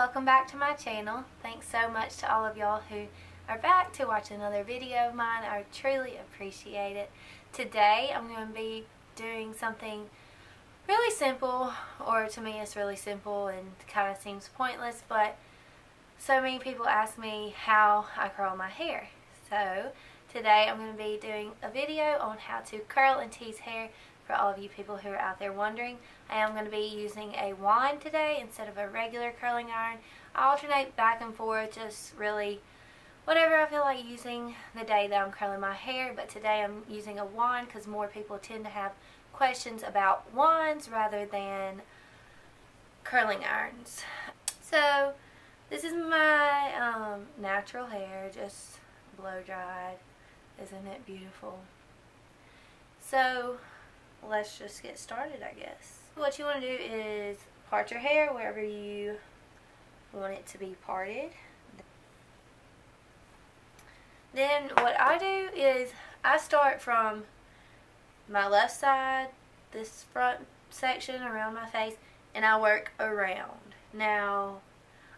welcome back to my channel. Thanks so much to all of y'all who are back to watch another video of mine. I truly appreciate it. Today I'm going to be doing something really simple, or to me it's really simple and kind of seems pointless, but so many people ask me how I curl my hair. So today I'm going to be doing a video on how to curl and tease hair for all of you people who are out there wondering. I am going to be using a wand today instead of a regular curling iron. I alternate back and forth, just really whatever I feel like using the day that I'm curling my hair, but today I'm using a wand because more people tend to have questions about wands rather than curling irons. So this is my natural hair, just blow dried. Isn't it beautiful? So let's just get started, I guess. What you want to do is part your hair wherever you want it to be parted. Then what I do is I start from my left side, this front section around my face, and I work around. Now,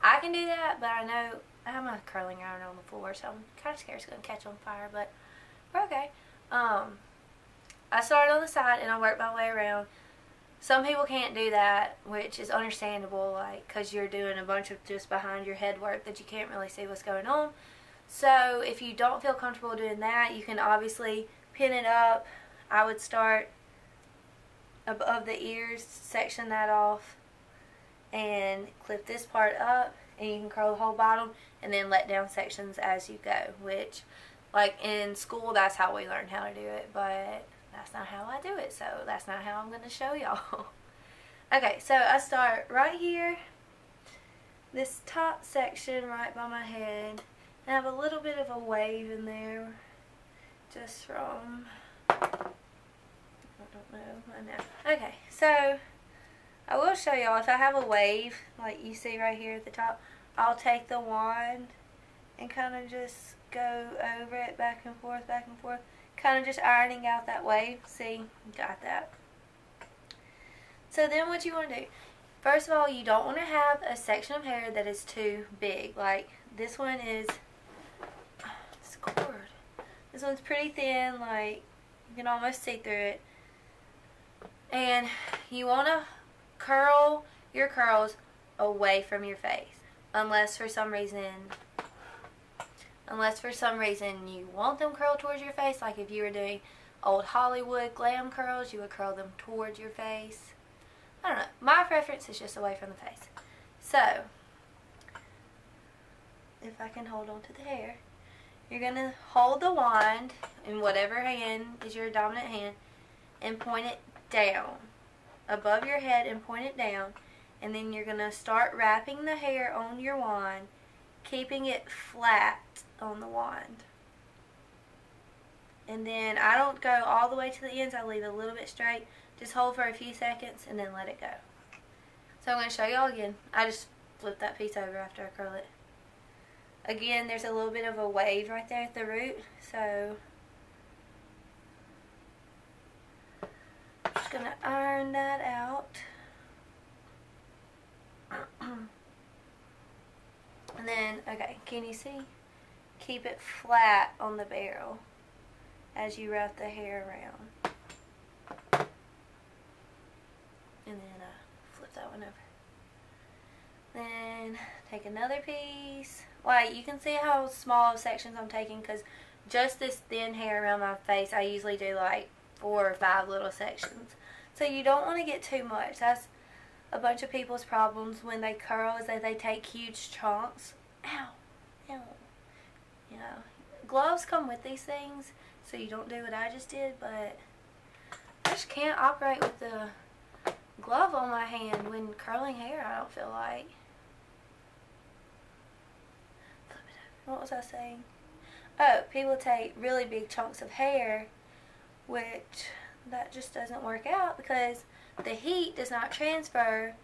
I can do that, but I know I have my curling iron on the floor, so I'm kind of scared it's going to catch on fire, but we're okay. I start on the side and I work my way around. Some people can't do that, which is understandable, like, because you're doing a bunch of just behind your head work that you can't really see what's going on. So if you don't feel comfortable doing that, you can obviously pin it up. I would start above the ears, section that off, and clip this part up, and you can curl the whole bottom and then let down sections as you go, which, like, in school, that's how we learn how to do it, but that's not how I do it, so that's not how I'm going to show y'all. Okay, so I start right here, this top section right by my head, and I have a little bit of a wave in there, just from, I don't know, I know. Okay, so I will show y'all, if I have a wave, like you see right here at the top, I'll take the wand and kind of just go over it back and forth, kind of just ironing out that wave. See, got that. So then what you want to do, first of all, you don't want to have a section of hair that is too big. Like this one is, this cord, this one's pretty thin, like you can almost see through it. And you want to curl your curls away from your face, unless for some reason you want them curled towards your face. Like if you were doing old Hollywood glam curls, you would curl them towards your face. I don't know. My preference is just away from the face. So, if I can hold on to the hair, you're going to hold the wand in whatever hand is your dominant hand and point it down above your head and point it down, and then you're going to start wrapping the hair on your wand, keeping it flat on the wand. And then I don't go all the way to the ends, I leave it a little bit straight. Just hold for a few seconds and then let it go. So I'm going to show y'all again. I just flip that piece over after I curl it. Again, there's a little bit of a wave right there at the root, so I'm just going to iron that out. And then, okay, can you see? Keep it flat on the barrel as you wrap the hair around. And then flip that one over. Then take another piece. Like, you can see how small of sections I'm taking, because just this thin hair around my face, I usually do like 4 or 5 little sections. So you don't want to get too much. That's a bunch of people's problems when they curl, is that they take huge chunks. Ow, ow. You know, gloves come with these things, so you don't do what I just did, but I just can't operate with the glove on my hand when curling hair, I don't feel like. What was I saying? Oh, people take really big chunks of hair, which that just doesn't work out because the heat does not transfer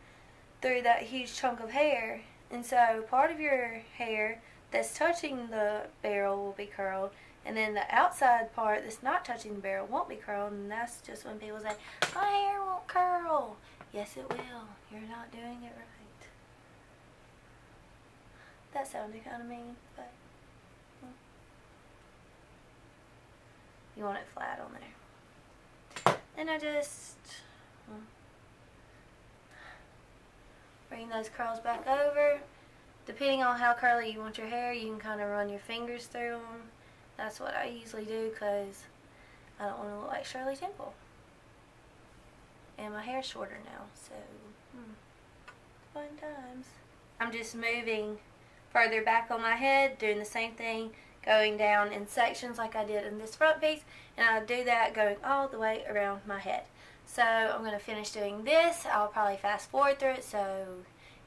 through that huge chunk of hair, and so part of your hair that's touching the barrel will be curled, and then the outside part that's not touching the barrel won't be curled, and that's just when people say, my hair won't curl. Yes, it will. You're not doing it right. That sounded kind of mean, but you want it flat on there. Then I just bring those curls back over. Depending on how curly you want your hair, you can kind of run your fingers through them. That's what I usually do because I don't want to look like Shirley Temple. And my hair's shorter now, so fun times. I'm just moving further back on my head, doing the same thing, going down in sections like I did in this front piece, and I do that going all the way around my head. So I'm going to finish doing this. I'll probably fast forward through it so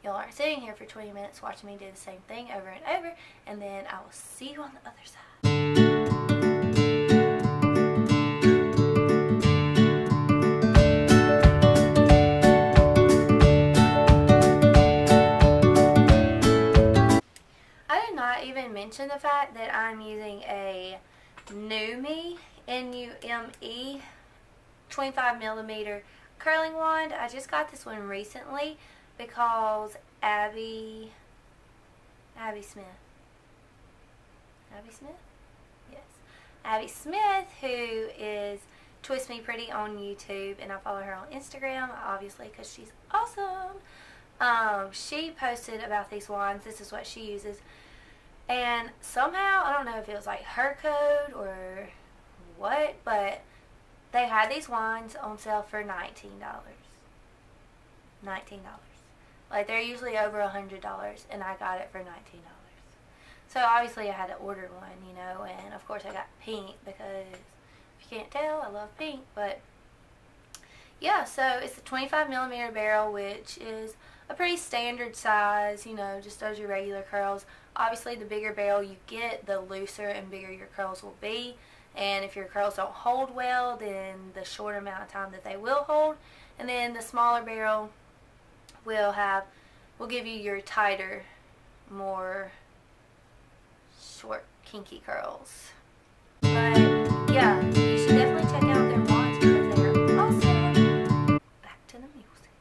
y'all aren't sitting here for 20 minutes watching me do the same thing over and over, and then I will see you on the other side. Mention the fact that I'm using a NUME, N-U-M-E 25mm curling wand. I just got this one recently because Abby Smith? Yes. Abby Smith, who is Twist Me Pretty on YouTube, and I follow her on Instagram, obviously, because she's awesome. She posted about these wands. This is what she uses. And somehow, I don't know if it was like her code or what, but they had these wands on sale for $19. $19. Like, they're usually over $100, and I got it for $19. So obviously I had to order one, you know, and of course I got pink because, if you can't tell, I love pink. But yeah, so it's a 25mm barrel, which is a pretty standard size, you know, just does your regular curls. Obviously, the bigger barrel you get, the looser and bigger your curls will be. And if your curls don't hold well, then the shorter amount of time that they will hold. And then the smaller barrel will give you your tighter, more short, kinky curls. But yeah, you should definitely check out their wands because they are awesome. Back to the music.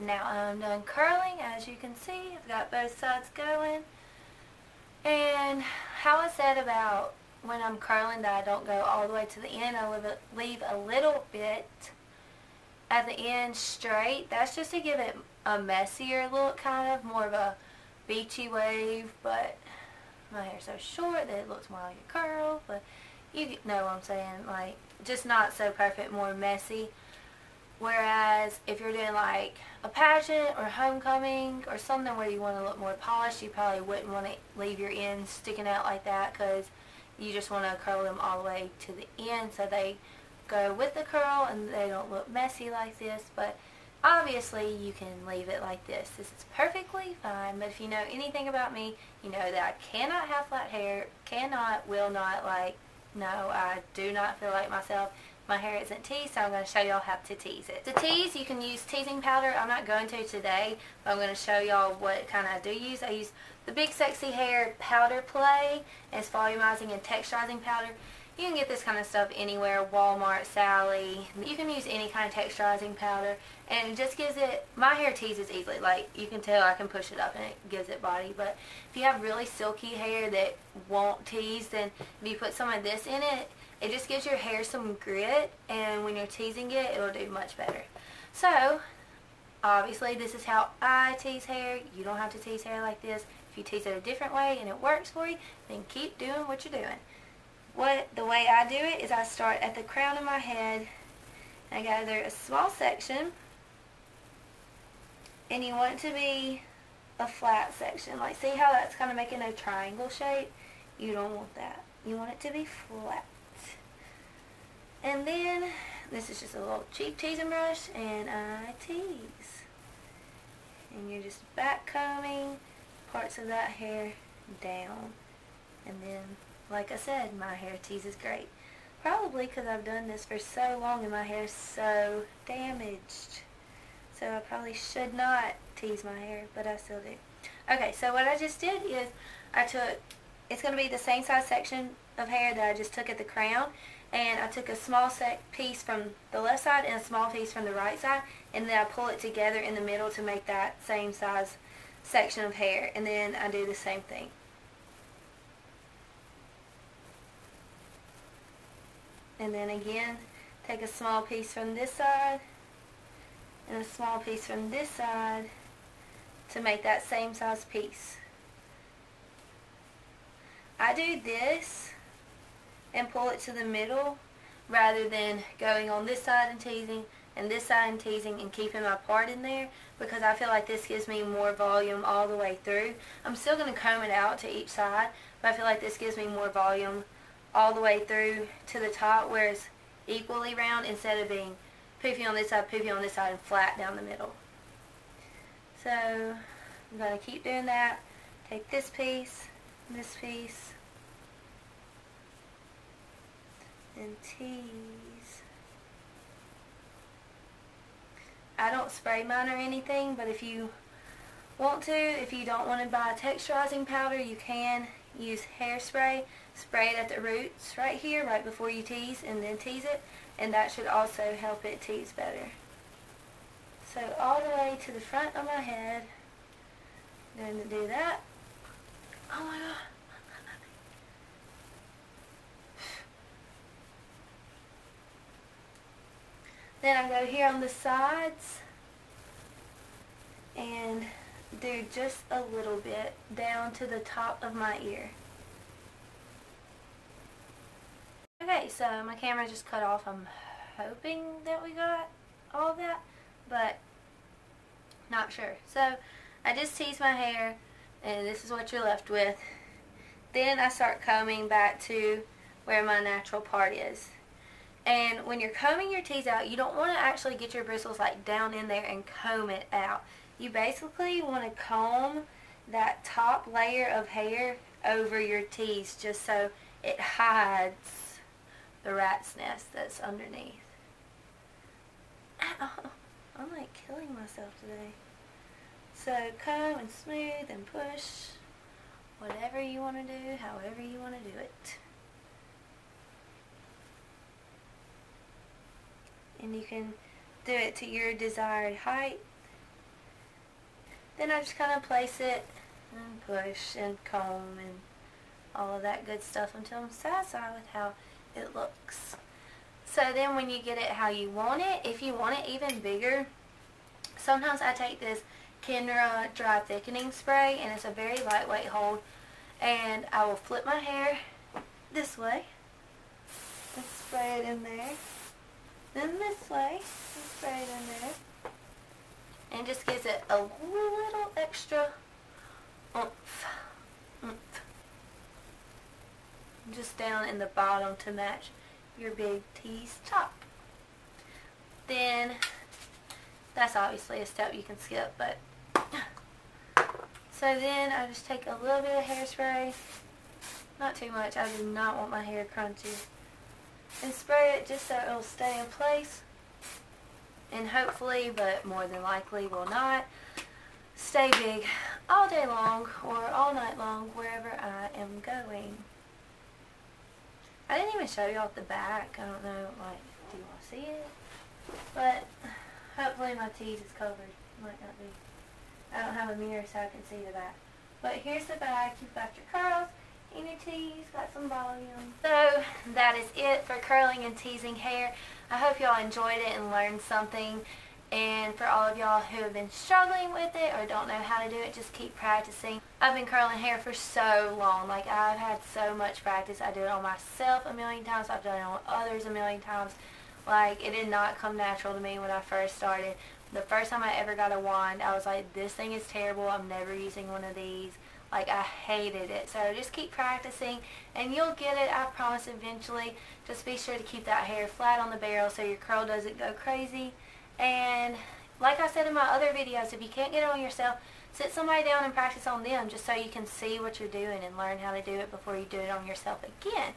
Now I'm done curling. As you can see, I've got both sides going. And how I said about when I'm curling that I don't go all the way to the end, I leave a little bit at the end straight. That's just to give it a messier look, kind of more of a beachy wave, but my hair's so short that it looks more like a curl, but you know what I'm saying, like just not so perfect, more messy. Whereas if you're doing like a pageant or homecoming or something where you want to look more polished, you probably wouldn't want to leave your ends sticking out like that, because you just want to curl them all the way to the end so they go with the curl and they don't look messy like this. But obviously you can leave it like this. This is perfectly fine. But if you know anything about me, you know that I cannot have flat hair, will not, like, no, I do not feel like myself. my hair isn't teased, so I'm going to show y'all how to tease it. To tease, you can use teasing powder. I'm not going to today, but I'm going to show y'all what kind I do use. I use the Big Sexy Hair Powder Play. It's volumizing and texturizing powder. You can get this kind of stuff anywhere, Walmart, Sally. You can use any kind of texturizing powder, and it just gives it, my hair teases easily. Like, you can tell I can push it up and it gives it body. But if you have really silky hair that won't tease, then if you put some of this in it, it just gives your hair some grit, and when you're teasing it, it'll do much better. So, obviously, this is how I tease hair. You don't have to tease hair like this. If you tease it a different way and it works for you, then keep doing what you're doing. The way I do it is I start at the crown of my head, and I gather a small section, and you want it to be a flat section. Like, see how that's kind of making a triangle shape? You don't want that. You want it to be flat. And then, this is just a little cheap teasing brush, and I tease. And you're just back combing parts of that hair down. And then, like I said, my hair teases great. Probably because I've done this for so long and my hair is so damaged. So I probably should not tease my hair, but I still do. Okay, so what I just did is I took, it's going to be the same size section of hair that I just took at the crown. And I took a small piece from the left side and a small piece from the right side. And then I pull it together in the middle to make that same size section of hair. And then I do the same thing. And then again, take a small piece from this side and a small piece from this side to make that same size piece. I do this and pull it to the middle rather than going on this side and teasing and this side and teasing and keeping my part in there, because I feel like this gives me more volume all the way through. I'm still going to comb it out to each side, but I feel like this gives me more volume all the way through to the top, where it's equally round instead of being poofy on this side, and flat down the middle. So I'm going to keep doing that. Take this piece, and tease. I don't spray mine or anything, but if you want to, if you don't want to buy texturizing powder, you can use hairspray. Spray it at the roots right here, right before you tease, and then tease it, and that should also help it tease better. So all the way to the front of my head, I'm going to do that. Oh my god. Then I go here on the sides and do just a little bit down to the top of my ear. Okay, so my camera just cut off. I'm hoping that we got all that, but not sure. So I just tease my hair, and this is what you're left with. Then I start combing back to where my natural part is. And when you're combing your tease out, you don't want to actually get your bristles like down in there and comb it out. You basically want to comb that top layer of hair over your tease just so it hides the rat's nest that's underneath. Ow, I'm like killing myself today. So comb and smooth and push, whatever you want to do, however you want to do it. And you can do it to your desired height. Then I just kind of place it and push and comb and all of that good stuff until I'm satisfied with how it looks. So then when you get it how you want it, if you want it even bigger, sometimes I take this Kenra dry thickening spray, and it's a very lightweight hold, and I will flip my hair this way and spray it in there, then this way and spray it in there, and just gives it a little extra oomph, just down in the bottom to match your big tease top. Then that's obviously a step you can skip, but so then I just take a little bit of hairspray, not too much. I do not want my hair crunchy. and spray it just so it'll stay in place. And hopefully, but more than likely will not, stay big all day long or all night long wherever I am going. I didn't even show y'all the back. I don't know, like, do you want to see it? But hopefully my tease is covered. Might not be. I don't have a mirror so I can see the back. But here's the back. You've got your curls and your tease. Got some volume. So that is it for curling and teasing hair. I hope y'all enjoyed it and learned something. And for all of y'all who have been struggling with it or don't know how to do it, just keep practicing. I've been curling hair for so long. Like, I've had so much practice. I do it on myself a million times. I've done it on others a million times. Like, it did not come natural to me when I first started. The first time I ever got a wand, I was like, this thing is terrible. I'm never using one of these. Like, I hated it. So just keep practicing and you'll get it, I promise, eventually. Just be sure to keep that hair flat on the barrel so your curl doesn't go crazy. And like I said in my other videos, if you can't get it on yourself, sit somebody down and practice on them just so you can see what you're doing and learn how to do it before you do it on yourself again.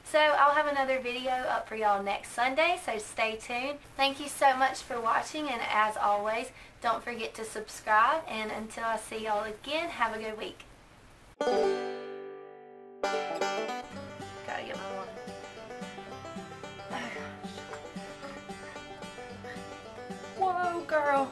So I'll have another video up for y'all next Sunday, so stay tuned. Thank you so much for watching, and as always, don't forget to subscribe. And until I see y'all again, have a good week. Gotta get my water. Whoa, girl.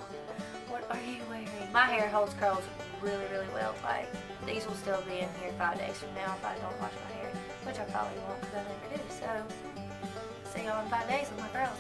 What are you wearing? My hair holds curls really, really well. Like, these will still be in here 5 days from now if I don't wash my hair, which I probably won't because I never do. So, see y'all in 5 days with my curls.